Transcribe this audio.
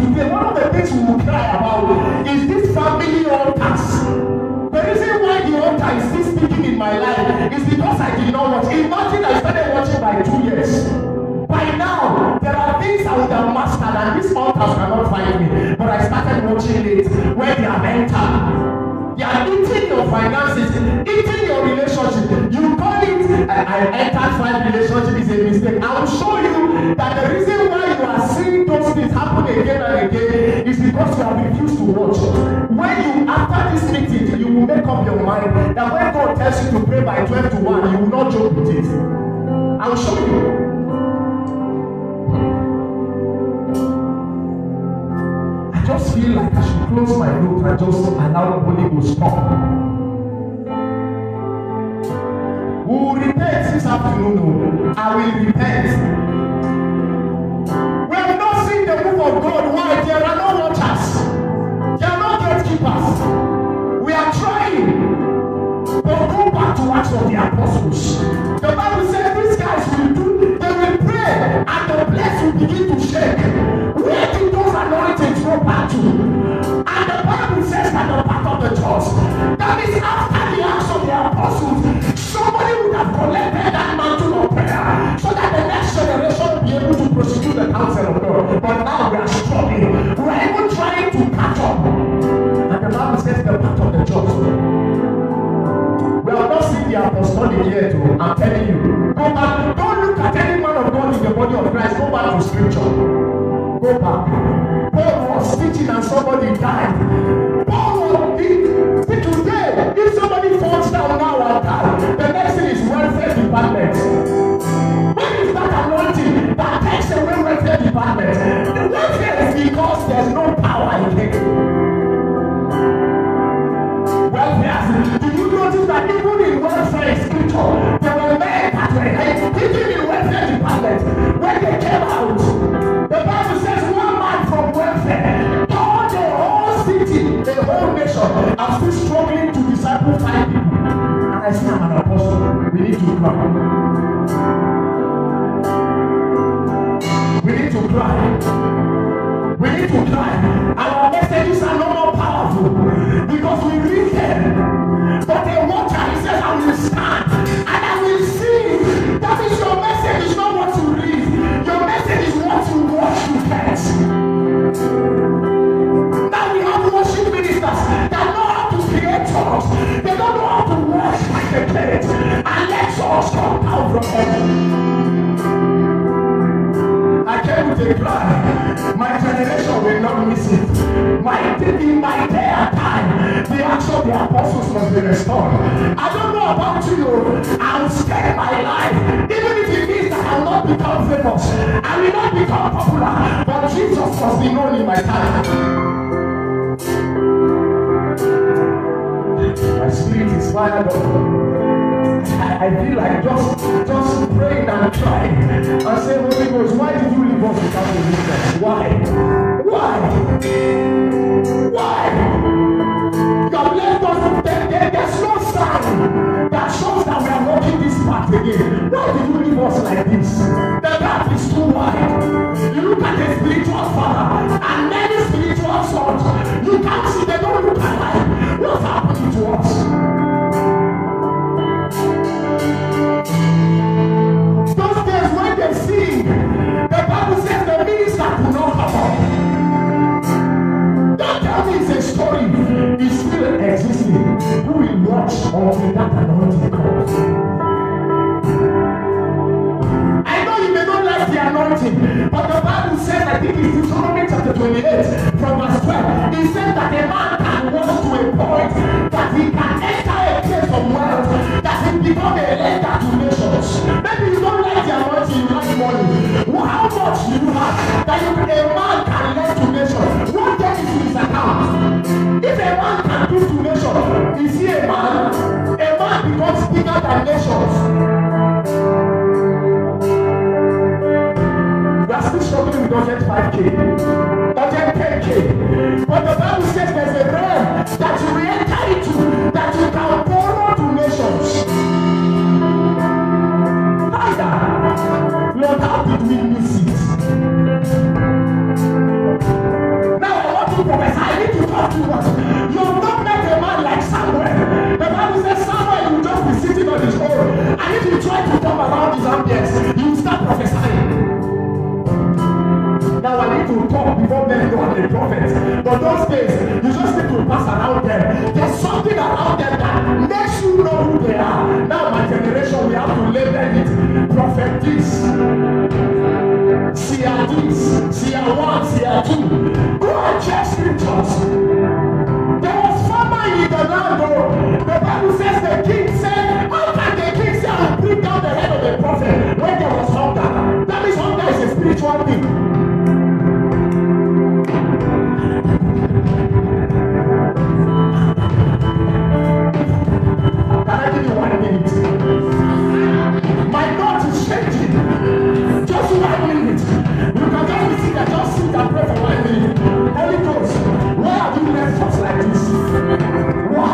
today, one of the things we will cry about is this family altars. The reason why the altar is still speaking in my life is because I did not watch. Imagine I started watching by 2 years. By now, there are things I would have mastered, and these altars cannot find me. But I started watching it where they have entered. They are eating your finances, eating your relationship. You call it, I entered 5 relationships is a mistake. I will show you that the reason why you are seeing those things happen again and again is because you have refused to watch. When you, after this meeting, you will make up your mind that when God tells you to pray by 12 to 1, you will not joke with it. I will show you. I just feel like I should close my note and just allow the Holy Ghost talk. We will repent this afternoon. I will repent. We have not seen the move of God. Why? There are no watchers. There are no gatekeepers. We are trying. But go back to Acts of the Apostles. The Bible says these guys will do, they will pray, and the place will begin to shake. Where did those anointings go back to? And the Bible says that the part of the church, that is after the Acts of the Apostles, somebody would have collected that mantle of prayer so that the next generation will be able to prosecute the counsel of God. But now we are struggling. We are even trying to catch up. And the Bible says the part of the church. We have not seen the apostolic yet. I'm telling you. Go back. Don't look at any man of God in the body of Christ. Go back to scripture. Go back. Paul was teaching and somebody died. Paul was see today, if somebody falls down now and dies, the next thing is welfare department. When is that anointing that takes away welfare department? The welfare is because there's no power in it. Welfare. Do you notice that even in welfare scripture, there were men that were even in welfare department when they came out? The Bible says one man from welfare turned the whole city, the whole nation, are still struggling to disciple 5 people. And I say I'm an apostle. We need to cry. We need to cry. We need to cry. Our messages are no more powerful because we read them. But the watcher, he says, I will stand and I will see. That is your message, is not what you read. Your message is what you watch to get. Now we have worship ministers that know how to create church. They don't know how to wash like the plate and let church come down from heaven. I came with a plan. My generation will not miss it. In my day and time, the acts of the apostles must be restored. I don't know about you. I will spend my life, even if it means that I will not become famous, I will not become popular, but Jesus must be known in my time. My spirit is fired up. I feel like just praying and crying and say, Holy Ghost, why did you leave us without the witness? Why? You have left us. There's no sign that shows that we are walking this path again. Why did you leave us like this? The gap is too wide. You look at the spiritual father and many spiritual sons. You can't see, they don't look alike. What's happening to us? Those days when they sing, the Bible says the minister could not come up. Don't tell me it's a story. It's still existing. Who will watch until that anointing comes? I know you may not like the anointing, but the Bible says, I think it's Deuteronomy chapter 28 from verse 12. It says that a man can walk to a point that he can enter a place of wealth, that he become a lender to nations. Maybe you don't like the anointing, you like money. Well, how much do you have that a man can lend to nations? What get into his account? If a man can give to nations, is he a man? A man becomes bigger than nations. We are still struggling with budget 5K, budget 10K. But the Bible says there's a realm that you will enter into, that you can borrow to nations. Lord, how did we miss it? Now I need to talk before men know I'm a prophet. But those days, you just need to pass around them. There's something around them that makes you know who they are. Now my generation, we have to label it. Prophet this, seer this, seer one, seer two. Go and check scriptures. There was famine in the land, though. The Bible says the king said, how can the king say I will bring down the head of the prophet when there was hunger? That means hunger is a spiritual thing. Can I give you 1 minute? My God is changing. Just 1 minute. You can just sit there, just sit and pray for 1 minute. Holy Ghost, why have you left us like this? Why?